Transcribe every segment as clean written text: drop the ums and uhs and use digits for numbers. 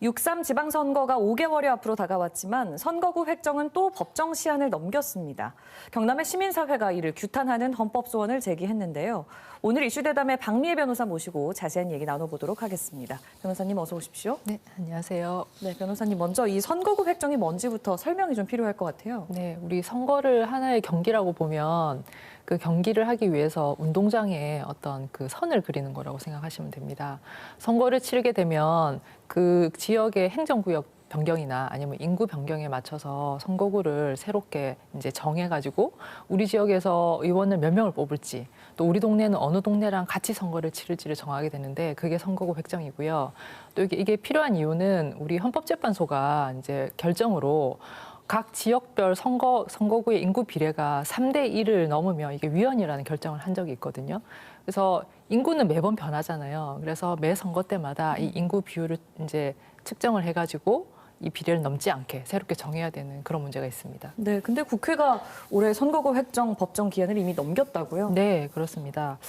6.3 지방선거가 5개월여 앞으로 다가왔지만 선거구 획정은 또 법정 시한을 넘겼습니다. 경남의 시민사회가 이를 규탄하는 헌법소원을 제기했는데요. 오늘 이슈대담의 박미애 변호사 모시고 자세한 얘기 나눠보도록 하겠습니다. 변호사님 어서 오십시오. 네, 안녕하세요. 네, 변호사님 먼저 이 선거구 획정이 뭔지부터 설명이 좀 필요할 것 같아요. 네, 우리 선거를 하나의 경기라고 보면 그 경기를 하기 위해서 운동장에 어떤 그 선을 그리는 거라고 생각하시면 됩니다. 선거를 치르게 되면 그 지역의 행정구역 변경이나 아니면 인구 변경에 맞춰서 선거구를 새롭게 이제 정해가지고 우리 지역에서 의원을 몇 명을 뽑을지 또 우리 동네는 어느 동네랑 같이 선거를 치를지를 정하게 되는데 그게 선거구 획정이고요. 또 이게 필요한 이유는 우리 헌법재판소가 이제 결정으로 각 지역별 선거구의 인구 비례가 3대1을 넘으면 이게 위헌이라는 결정을 한 적이 있거든요. 그래서 인구는 매번 변하잖아요. 그래서 매 선거 때마다 이 인구 비율을 이제 측정을 해가지고 이 비례를 넘지 않게 새롭게 정해야 되는 그런 문제가 있습니다. 네, 근데 국회가 올해 선거구 획정 법정 기한을 이미 넘겼다고요? 네, 그렇습니다.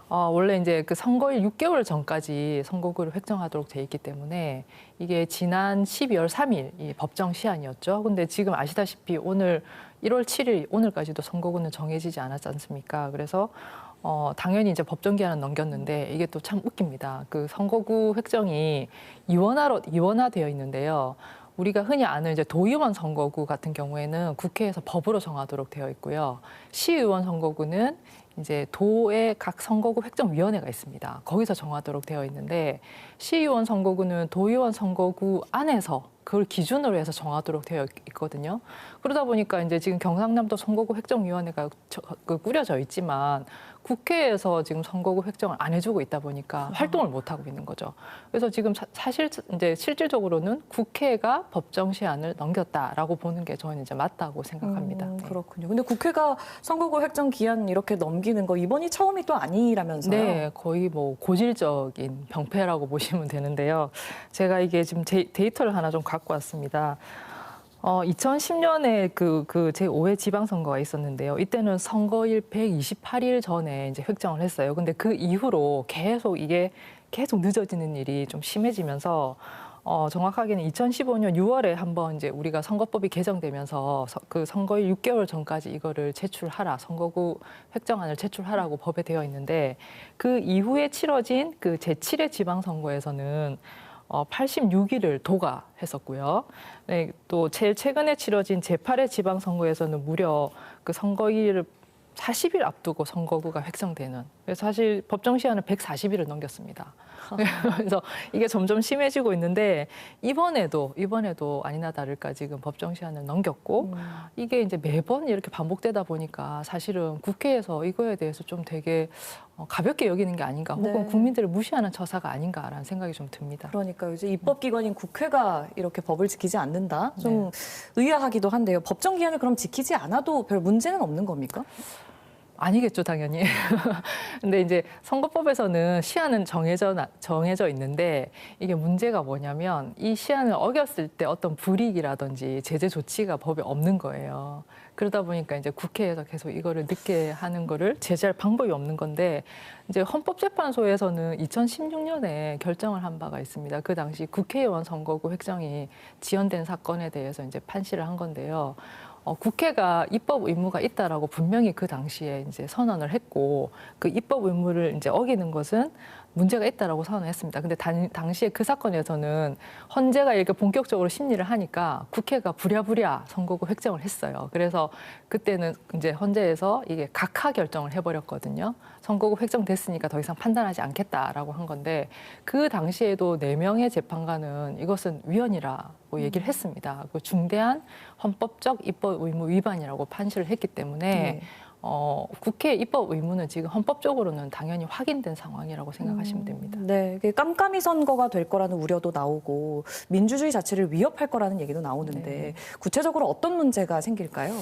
원래 이제 그 선거일 6개월 전까지 선거구를 획정하도록 돼 있기 때문에 이게 지난 12월 3일 이 법정 시한이었죠. 근데 지금 아시다시피 오늘 1월 7일 오늘까지도 선거구는 정해지지 않았지 않습니까? 그래서 당연히 이제 법정 기한은 넘겼는데 이게 또 참 웃깁니다. 그 선거구 획정이 이원화되어 있는데요. 우리가 흔히 아는 이제 도의원 선거구 같은 경우에는 국회에서 법으로 정하도록 되어 있고요. 시의원 선거구는 이제 도의 각 선거구 획정위원회가 있습니다. 거기서 정하도록 되어 있는데 시의원 선거구는 도의원 선거구 안에서 그걸 기준으로 해서 정하도록 되어 있거든요. 그러다 보니까 이제 지금 경상남도 선거구 획정위원회가 꾸려져 있지만 국회에서 지금 선거구 획정을 안 해주고 있다 보니까 활동을 못 하고 있는 거죠. 그래서 지금 사실 이제 실질적으로는 국회가 법정 시한을 넘겼다라고 보는 게 저는 이제 맞다고 생각합니다. 네. 그렇군요. 근데 국회가 선거구 획정 기한 이렇게 넘기는 거 이번이 처음이 또 아니라면서요? 네, 거의 뭐 고질적인 병폐라고 보시면 되는데요. 제가 이게 지금 데이터를 하나 좀 갖고 왔습니다. 2010년에 그 제5회 지방선거가 있었는데요. 이때는 선거일 128일 전에 이제 획정을 했어요. 근데 그 이후로 계속 늦어지는 일이 좀 심해지면서 정확하게는 2015년 6월에 한번 이제 우리가 선거법이 개정되면서 그 선거일 6개월 전까지 이거를 제출하라, 선거구 획정안을 제출하라고 법에 되어 있는데 그 이후에 치러진 그 제7회 지방선거에서는 86일을 도과했었고요. 네, 또 제일 최근에 치러진 제8회 지방선거에서는 무려 그 선거일을 40일 앞두고 선거구가 획정되는. 그래서 사실 법정 시한은 140일을 넘겼습니다. 그래서 이게 점점 심해지고 있는데 이번에도 아니나 다를까 지금 법정 시한을 넘겼고 이게 이제 매번 이렇게 반복되다 보니까 사실은 국회에서 이거에 대해서 좀 되게 가볍게 여기는 게 아닌가 혹은 네. 국민들을 무시하는 처사가 아닌가라는 생각이 좀 듭니다. 그러니까 이제 입법기관인 국회가 이렇게 법을 지키지 않는다? 좀 의아하기도 한데요. 법정 기한을 그럼 지키지 않아도 별 문제는 없는 겁니까? 아니겠죠, 당연히. 근데 이제 선거법에서는 시한은 정해져 있는데 이게 문제가 뭐냐면 이 시한을 어겼을 때 어떤 불이익이라든지 제재 조치가 법에 없는 거예요. 그러다 보니까 이제 국회에서 계속 이거를 늦게 하는 거를 제재할 방법이 없는 건데 이제 헌법재판소에서는 2016년에 결정을 한 바가 있습니다. 그 당시 국회의원 선거구 획정이 지연된 사건에 대해서 이제 판시를 한 건데요. 국회가 입법 의무가 있다라고 분명히 그 당시에 이제 선언을 했고 그 입법 의무를 이제 어기는 것은 문제가 있다라고 선언했습니다. 근데 당시에 그 사건에서는 헌재가 이렇게 본격적으로 심리를 하니까 국회가 부랴부랴 선거구 획정을 했어요. 그래서 그때는 이제 헌재에서 이게 각하 결정을 해버렸거든요. 선거구 획정됐으니까 더 이상 판단하지 않겠다라고 한 건데 그 당시에도 4명의 재판관은 이것은 위헌이라고 얘기를 했습니다. 그 중대한 헌법적 입법 의무 위반이라고 판시를 했기 때문에 네. 국회 입법 의무는 지금 헌법적으로는 당연히 확인된 상황이라고 생각하시면 됩니다. 네, 이게 깜깜이 선거가 될 거라는 우려도 나오고 민주주의 자체를 위협할 거라는 얘기도 나오는데 네. 구체적으로 어떤 문제가 생길까요?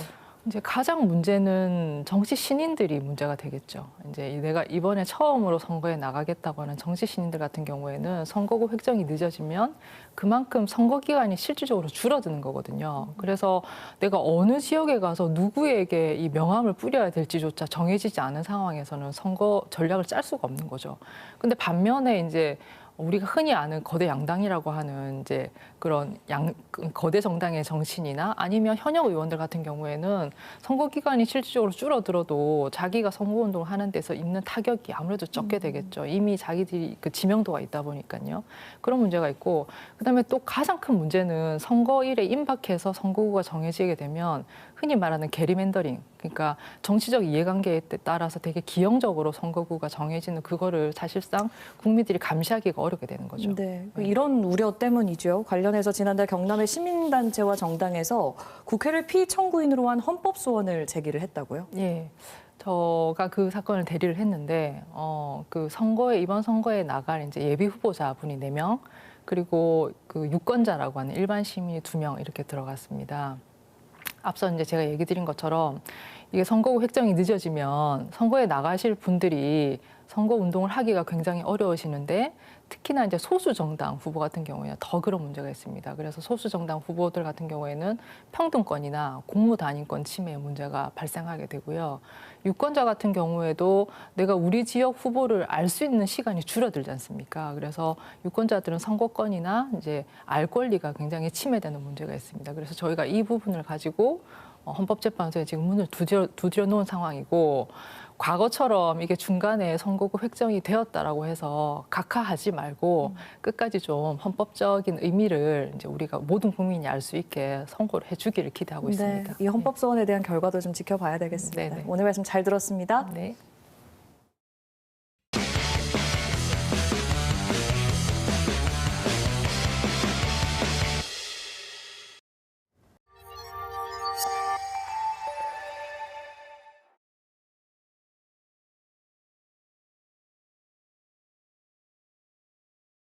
이제 가장 문제는 정치 신인들이 문제가 되겠죠. 이제 내가 이번에 처음으로 선거에 나가겠다고 하는 정치 신인들 같은 경우에는 선거구 획정이 늦어지면 그만큼 선거 기간이 실질적으로 줄어드는 거거든요. 그래서 내가 어느 지역에 가서 누구에게 이 명함을 뿌려야 될지조차 정해지지 않은 상황에서는 선거 전략을 짤 수가 없는 거죠. 근데 반면에 이제 우리가 흔히 아는 거대 양당이라고 하는 이제 그런 거대 정당의 정치인이나 아니면 현역 의원들 같은 경우에는 선거 기간이 실질적으로 줄어들어도 자기가 선거 운동을 하는 데서 있는 타격이 아무래도 적게 되겠죠. 이미 자기들이 그 지명도가 있다 보니까요. 그런 문제가 있고, 그다음에 또 가장 큰 문제는 선거일에 임박해서 선거구가 정해지게 되면 흔히 말하는 게리맨더링, 그러니까 정치적 이해관계에 따라서 되게 기형적으로 선거구가 정해지는 그거를 사실상 국민들이 감시하기가 어렵게 되는 거죠. 네, 이런 우려 때문이죠. 관련해서 지난달 경남의 시민단체와 정당에서 국회를 피청구인으로 한 헌법소원을 제기를 했다고요? 예. 저가 그 사건을 대리를 했는데, 그 이번 선거에 나갈 이제 예비 후보자분이 4명, 그리고 그 유권자라고 하는 일반 시민이 2명 이렇게 들어갔습니다. 앞서 이제 제가 얘기 드린 것처럼 이게 선거구 획정이 늦어지면 선거에 나가실 분들이 선거 운동을 하기가 굉장히 어려우시는데, 특히나 이제 소수 정당 후보 같은 경우에는 더 그런 문제가 있습니다. 그래서 소수 정당 후보들 같은 경우에는 평등권이나 공무단인권 침해 문제가 발생하게 되고요. 유권자 같은 경우에도 내가 우리 지역 후보를 알 수 있는 시간이 줄어들지 않습니까? 그래서 유권자들은 선거권이나 이제 알 권리가 굉장히 침해되는 문제가 있습니다. 그래서 저희가 이 부분을 가지고 헌법재판소에 지금 문을 두드려 놓은 상황이고, 과거처럼 이게 중간에 선거구 획정이 되었다라고 해서 각하하지 말고 끝까지 좀 헌법적인 의미를 이제 우리가 모든 국민이 알 수 있게 선고를 해주기를 기대하고 있습니다. 이 헌법소원에 대한 결과도 좀 지켜봐야 되겠습니다. 네네. 오늘 말씀 잘 들었습니다. 네.